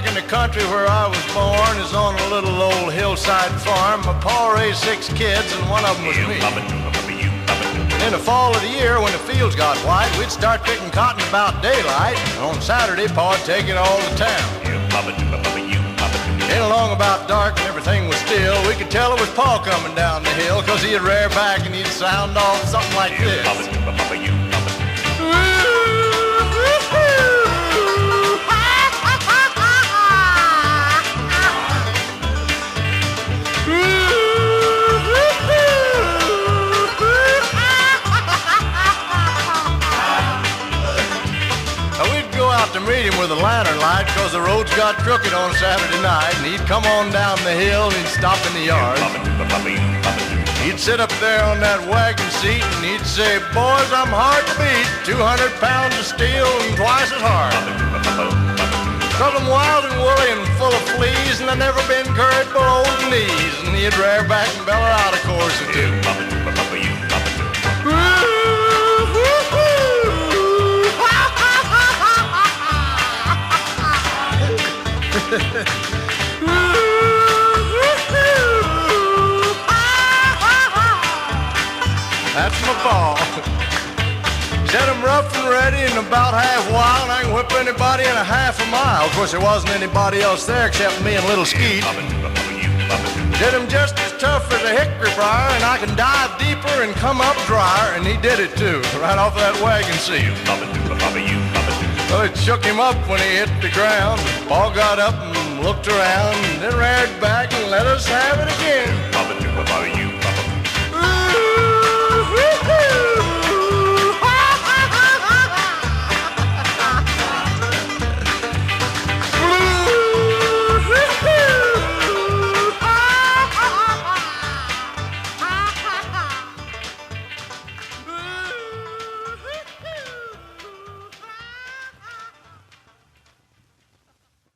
back in the country where I was born is on a little old hillside farm. My pa raised 6 kids and one of them was me. In the fall of the year when the fields got white, we'd start picking cotton about daylight. And on Saturday, Pa'd take it all to town. In along about dark and everything was still, we could tell it was Pa coming down the hill, 'cause he'd rear back and he'd sound off something like this. To meet him with a lantern light, 'cause the roads got crooked on Saturday night, and he'd come on down the hill and he'd stop in the yard. He'd sit up there on that wagon seat and he'd say, "Boys, I'm hard to beat, 200 pounds of steel and twice as hard. 'Cause I'm wild and woolly and full of fleas, and I've never been curried below the knees." And he'd rear back and bellow out a chorus or two. That's my ball. Set him rough and ready in about half wild. I can whip anybody in a half a mile. Of course, there wasn't anybody else there except me and little Skeet. Did him just as tough as a hickory briar, and I can dive deeper and come up drier. And he did it too, right off of that wagon seat. Well, it shook him up when he hit the ground. Pa got up and looked around, and then reared back and let us have it again.